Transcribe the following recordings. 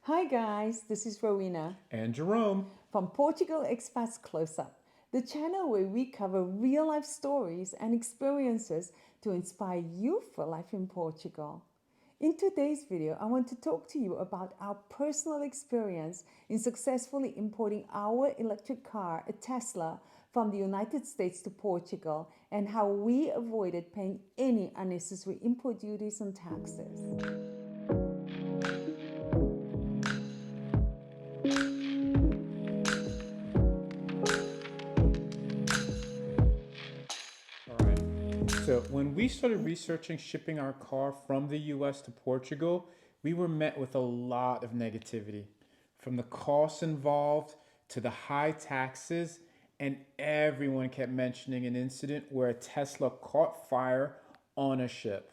Hi guys, this is Rowena And Jerome. from Portugal Expats Close Up, the channel where we cover real life stories and experiences to inspire you for life in Portugal. In today's video, I want to talk to you about our personal experience in successfully importing our electric car, a Tesla, from the United States to Portugal and how we avoided paying any unnecessary import duties and taxes. All right. So, when we started researching shipping our car from the US to Portugal, we were met with a lot of negativity. From the costs involved to the high taxes, and everyone kept mentioning an incident where a Tesla caught fire on a ship.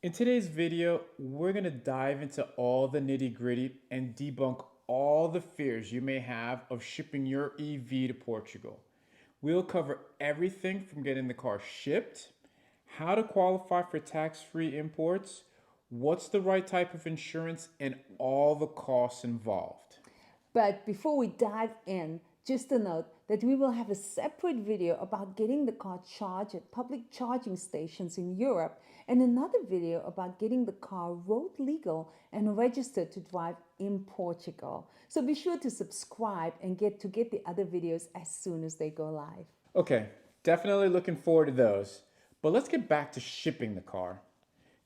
In today's video, we're going to dive into all the nitty gritty and debunk all the fears you may have of shipping your EV to Portugal. We'll cover everything from getting the car shipped, how to qualify for tax-free imports, what's the right type of insurance, and all the costs involved. But before we dive in, just a note that we will have a separate video about getting the car charged at public charging stations in Europe and another video about getting the car road legal and registered to drive in Portugal. So be sure to subscribe and get the other videos as soon as they go live. Okay, definitely looking forward to those. But let's get back to shipping the car.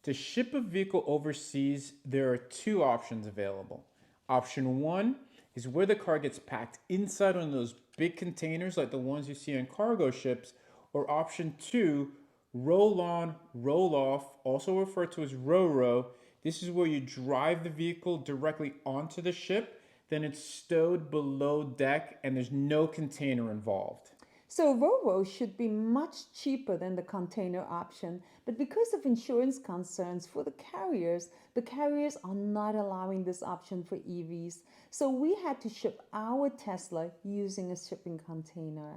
To ship a vehicle overseas, there are two options available. Option one is where the car gets packed inside one of those big containers like the ones you see on cargo ships, or option two, roll on, roll off, also referred to as ro-ro. This is where you drive the vehicle directly onto the ship, then it's stowed below deck and there's no container involved. So Ro-Ro should be much cheaper than the container option, but because of insurance concerns for the carriers are not allowing this option for EVs. So we had to ship our Tesla using a shipping container.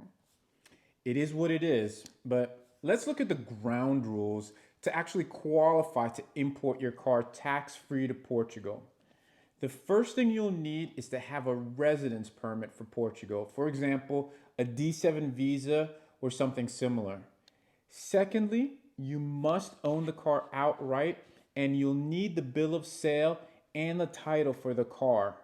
It is what it is, but let's look at the ground rules to actually qualify to import your car tax-free to Portugal. The first thing you'll need is to have a residence permit for Portugal. For example, a D7 visa or something similar. Secondly, you must own the car outright and you'll need the bill of sale and the title for the car.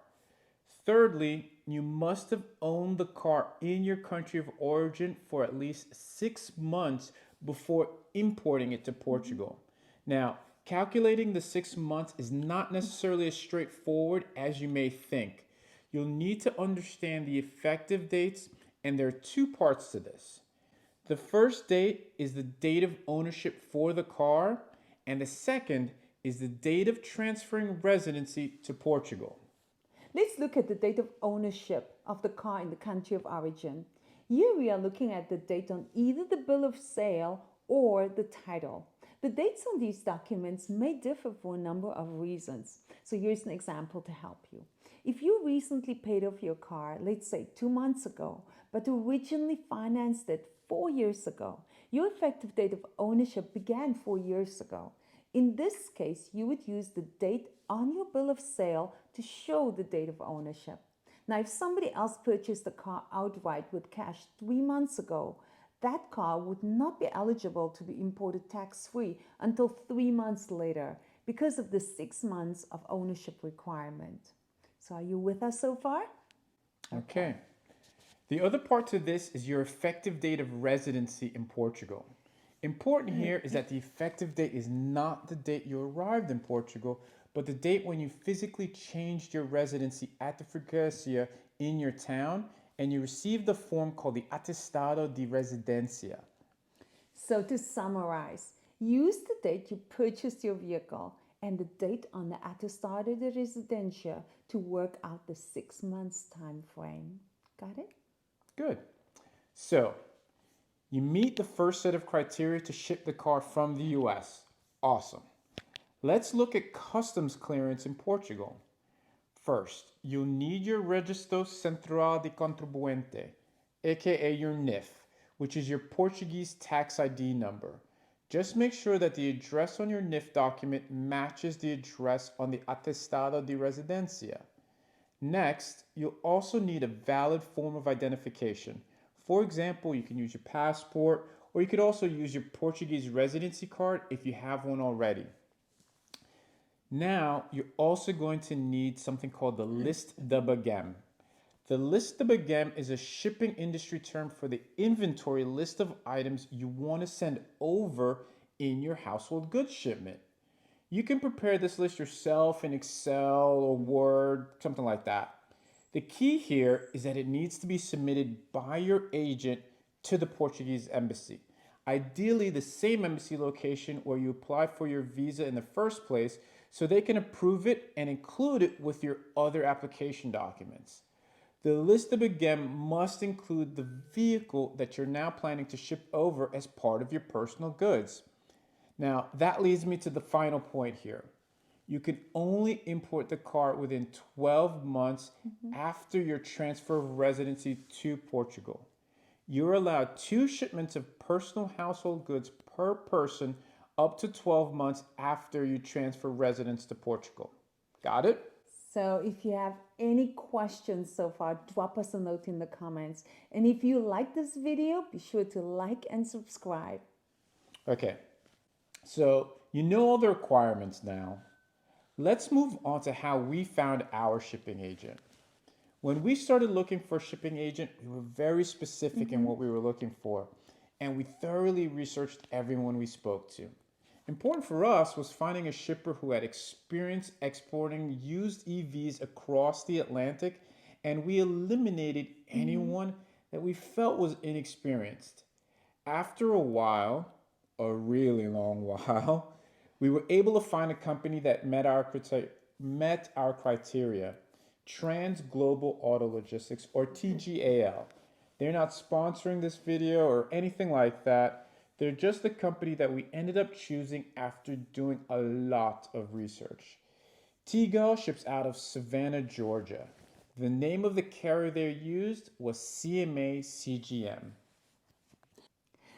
Thirdly, you must have owned the car in your country of origin for at least 6 months before importing it to Portugal. Now, calculating the 6 months is not necessarily as straightforward as you may think. You'll need to understand the effective dates, and there are two parts to this. The first date is the date of ownership for the car, and the second is the date of transferring residency to Portugal. Let's look at the date of ownership of the car in the country of origin. Here we are looking at the date on either the bill of sale or the title. The dates on these documents may differ for a number of reasons. So here's an example to help you. If you recently paid off your car, let's say 2 months ago, but originally financed it 4 years ago, your effective date of ownership began 4 years ago. In this case, you would use the date on your bill of sale to show the date of ownership. Now, if somebody else purchased the car outright with cash 3 months ago, that car would not be eligible to be imported tax-free until 3 months later because of the 6 months of ownership requirement. So are you with us so far? Okay. The other part to this is your effective date of residency in Portugal. Important here is that the effective date is not the date you arrived in Portugal, but the date when you physically changed your residency at the freguesia in your town and you received the form called the Atestado de Residencia. So to summarize, use the date you purchased your vehicle and the date on the Atestado de Residencia to work out the 6 months time frame. Got it? Good. So, you meet the first set of criteria to ship the car from the US. Awesome. Let's look at customs clearance in Portugal. First, you'll need your Registro Central de Contribuinte, aka your NIF, which is your Portuguese tax ID number. Just make sure that the address on your NIF document matches the address on the Atestado de Residencia. Next, you'll also need a valid form of identification. For example, you can use your passport, or you could also use your Portuguese residency card if you have one already. Now, you're also going to need something called the list de bagam. The list de bagam is a shipping industry term for the inventory list of items you want to send over in your household goods shipment. You can prepare this list yourself in Excel or Word, something like that. The key here is that it needs to be submitted by your agent to the Portuguese embassy. Ideally, the same embassy location where you apply for your visa in the first place so they can approve it and include it with your other application documents. The list of again must include the vehicle that you're now planning to ship over as part of your personal goods. Now, that leads me to the final point here. You can only import the car within 12 months after your transfer of residency to Portugal. You're allowed 2 shipments of personal household goods per person up to 12 months after you transfer residence to Portugal. Got it? So if you have any questions so far, drop us a note in the comments. And if you like this video, be sure to like and subscribe. Okay, so you know all the requirements now. Let's move on to how we found our shipping agent. When we started looking for a shipping agent, we were very specific in what we were looking for, and we thoroughly researched everyone we spoke to. Important for us was finding a shipper who had experience exporting used EVs across the Atlantic, and we eliminated anyone that we felt was inexperienced. After a while, a really long while, we were able to find a company that met our criteria. Trans Global Auto Logistics, or TGAL. They're not sponsoring this video or anything like that. They're just the company that we ended up choosing after doing a lot of research. TGAL ships out of Savannah, Georgia. The name of the carrier they used was CMA CGM.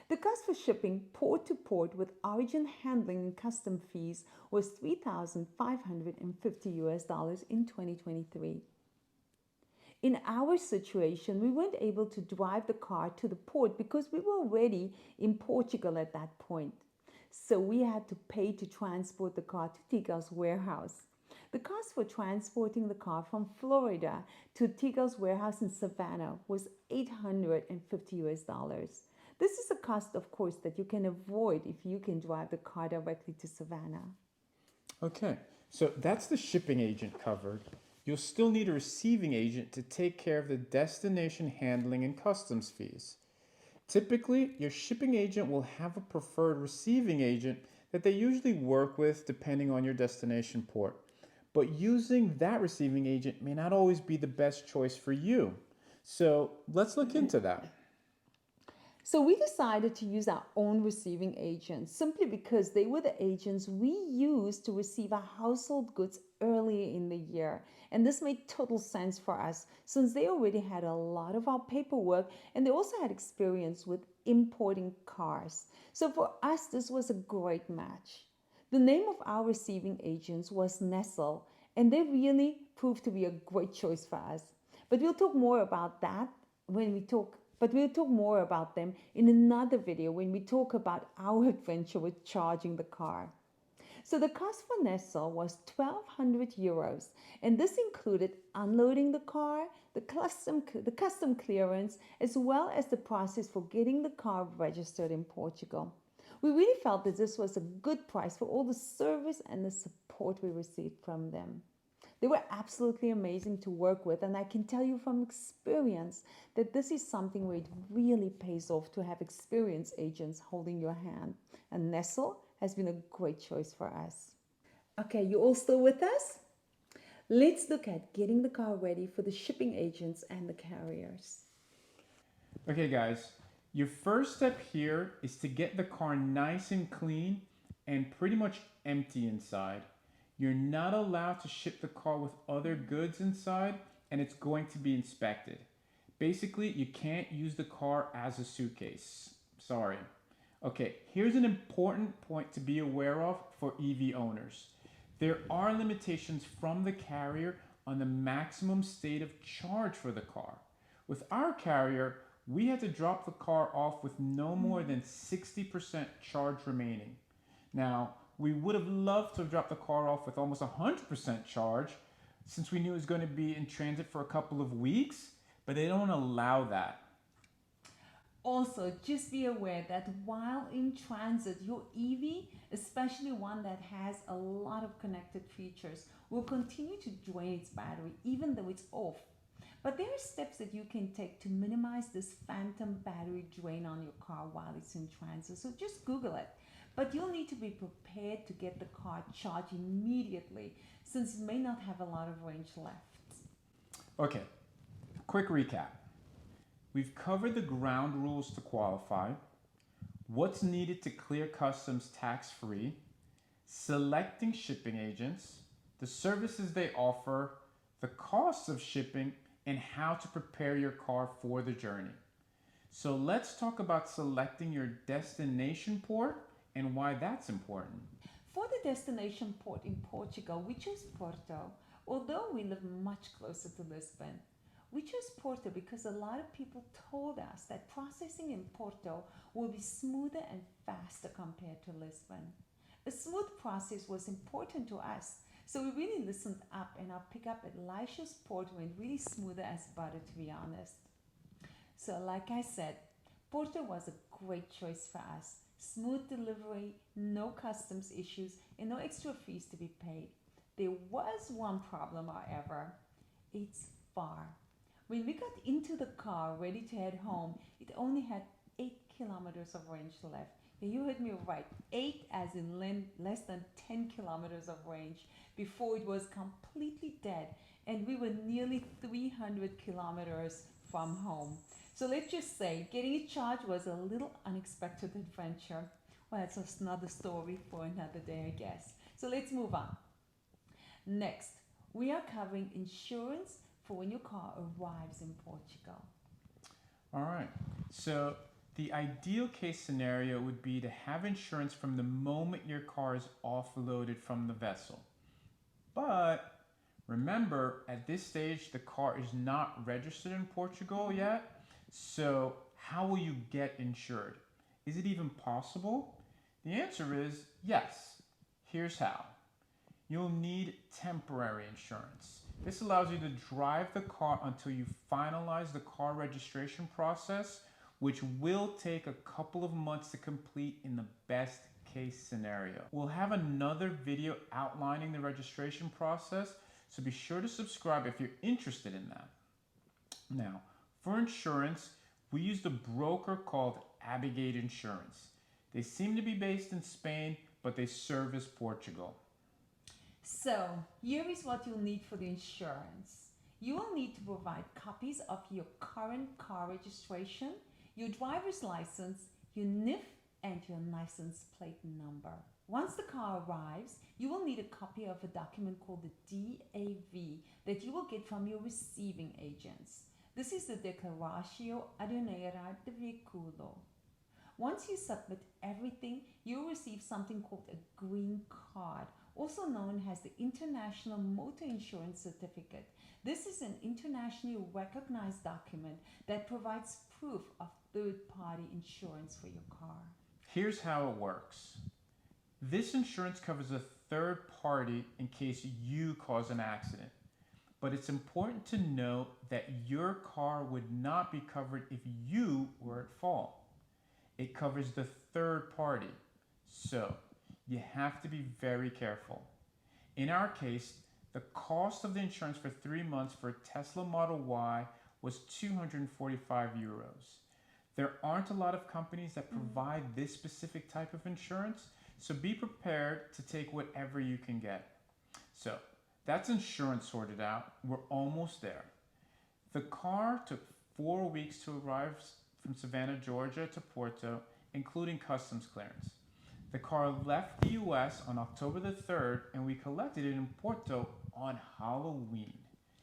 The cost for shipping port to port with origin handling and custom fees was $3,550 in 2023. In our situation, we weren't able to drive the car to the port because we were already in Portugal at that point. So we had to pay to transport the car to Tigal's warehouse. The cost for transporting the car from Florida to Tigal's warehouse in Savannah was $850. This is a cost, of course, that you can avoid if you can drive the car directly to Savannah. Okay, so that's the shipping agent covered. You'll still need a receiving agent to take care of the destination handling and customs fees. Typically, your shipping agent will have a preferred receiving agent that they usually work with depending on your destination port. But using that receiving agent may not always be the best choice for you. So let's look into that. So we decided to use our own receiving agents simply because they were the agents we used to receive our household goods earlier in the year. And this made total sense for us since they already had a lot of our paperwork and they also had experience with importing cars. So for us, this was a great match. The name of our receiving agents was Nestle, and they really proved to be a great choice for us. But we'll talk more about that we'll talk more about them in another video when we talk about our adventure with charging the car. So the cost for Nestle was 1,200 euros, and this included unloading the car, the custom clearance, as well as the process for getting the car registered in Portugal. We really felt that this was a good price for all the service and the support we received from them. They were absolutely amazing to work with, and I can tell you from experience that this is something where it really pays off to have experienced agents holding your hand. And Nestle has been a great choice for us. Okay, you all still with us? Let's look at getting the car ready for the shipping agents and the carriers. Okay, guys, your first step here is to get the car nice and clean and pretty much empty inside. You're not allowed to ship the car with other goods inside, and it's going to be inspected. Basically, you can't use the car as a suitcase. Sorry. Okay, here's an important point to be aware of for EV owners. There are limitations from the carrier on the maximum state of charge for the car. With our carrier, we had to drop the car off with no more than 60% charge remaining. Now, we would have loved to have dropped the car off with almost 100% charge since we knew it was going to be in transit for a couple of weeks, but they don't allow that. Also, just be aware that while in transit, your EV, especially one that has a lot of connected features, will continue to drain its battery even though it's off. But there are steps that you can take to minimize this phantom battery drain on your car while it's in transit. So just Google it. But you'll need to be prepared to get the car charged immediately since it may not have a lot of range left. Okay, quick recap. We've covered the ground rules to qualify, what's needed to clear customs tax-free, selecting shipping agents, the services they offer, the costs of shipping, and how to prepare your car for the journey. So let's talk about selecting your destination port and why that's important. For the destination port in Portugal, we chose Porto, although we live much closer to Lisbon. We chose Porto because a lot of people told us that processing in Porto will be smoother and faster compared to Lisbon. A smooth process was important to us, so we really listened up, and our pickup at Elisha's port went really smoother as butter, to be honest. So like I said, Porto was a great choice for us. Smooth delivery, no customs issues, and no extra fees to be paid. There was one problem, however. It's far. When we got into the car ready to head home, it only had 8 kilometers of range left. Yeah, you heard me right, 8 as in less than 10 kilometers of range before it was completely dead, and we were nearly 300 kilometers from home. So let's just say getting it charged was a little unexpected adventure. Well, it's just another story for another day, I guess. So let's move on. Next, we are covering insurance for when your car arrives in Portugal. All right, so the ideal case scenario would be to have insurance from the moment your car is offloaded from the vessel. But remember, at this stage, the car is not registered in Portugal yet. So how will you get insured? Is it even possible? The answer is yes. Here's how. You'll need temporary insurance. This allows you to drive the car until you finalize the car registration process, which will take a couple of months to complete in the best case scenario. We'll have another video outlining the registration process, so be sure to subscribe if you're interested in that. Now, for insurance, we used a broker called Abigate Insurance. They seem to be based in Spain, but they service Portugal. So, here is what you'll need for the insurance. You will need to provide copies of your current car registration, your driver's license, your NIF, and your license plate number. Once the car arrives, you will need a copy of a document called the DAV that you will get from your receiving agents. This is the Declaratio Aduaneira de Veículo. Once you submit everything, you'll receive something called a green card, also known as the International Motor Insurance Certificate. This is an internationally recognized document that provides proof of third-party insurance for your car. Here's how it works. This insurance covers a third party in case you cause an accident. But it's important to note that your car would not be covered if you were at fault. It covers the third party. So you have to be very careful. In our case, the cost of the insurance for 3 months for a Tesla Model Y was 245 euros. There aren't a lot of companies that provide this specific type of insurance, so be prepared to take whatever you can get. So that's insurance sorted out. We're almost there. The car took 4 weeks to arrive from Savannah, Georgia to Porto, including customs clearance. The car left the US on October the 3rd, and we collected it in Porto on Halloween.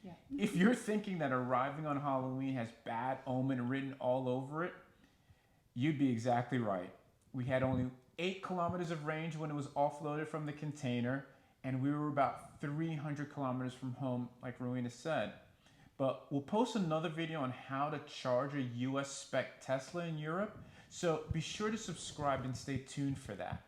Yeah. If you're thinking that arriving on Halloween has bad omen written all over it, you'd be exactly right. We had only 8 kilometers of range when it was offloaded from the container, and we were about about 300 kilometers from home, like Rowena said. But we'll post another video on how to charge a US spec Tesla in Europe, so be sure to subscribe and stay tuned for that.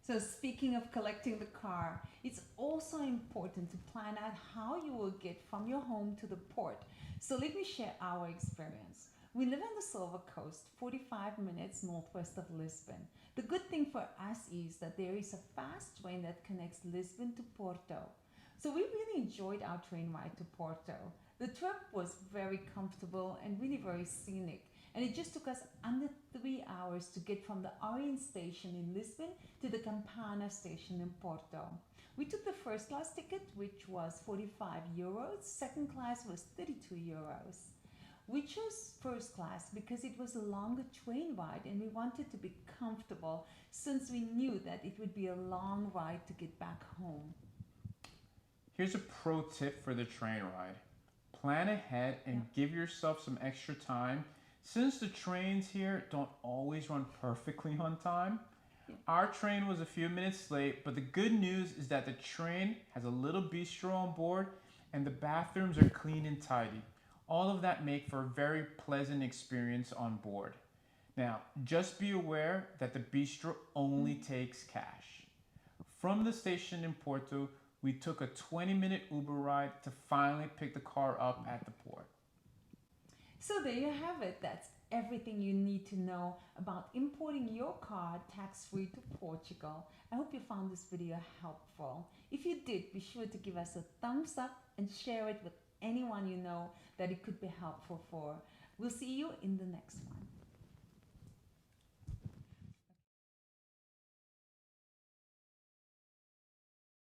So speaking of collecting the car, it's also important to plan out how you will get from your home to the port. So let me share our experience. We live on the Silver Coast, 45 minutes northwest of Lisbon. The good thing for us is that there is a fast train that connects Lisbon to Porto. So we really enjoyed our train ride to Porto. The trip was very comfortable and really very scenic. And it just took us under 3 hours to get from the Orient station in Lisbon to the Campana station in Porto. We took the first class ticket, which was 45 euros. Second class was 32 euros. We chose first class because it was a longer train ride and we wanted to be comfortable since we knew that it would be a long ride to get back home. Here's a pro tip for the train ride. Plan ahead and give yourself some extra time. Since the trains here don't always run perfectly on time, our train was a few minutes late, but the good news is that the train has a little bistro on board and the bathrooms are clean and tidy. All of that make for a very pleasant experience on board. Now, just be aware that the bistro only takes cash. From the station in Porto, we took a 20-minute Uber ride to finally pick the car up at the port. So there you have it. That's everything you need to know about importing your car tax-free to Portugal. I hope you found this video helpful. If you did, be sure to give us a thumbs up and share it with anyone you know that it could be helpful for. We'll see you in the next one.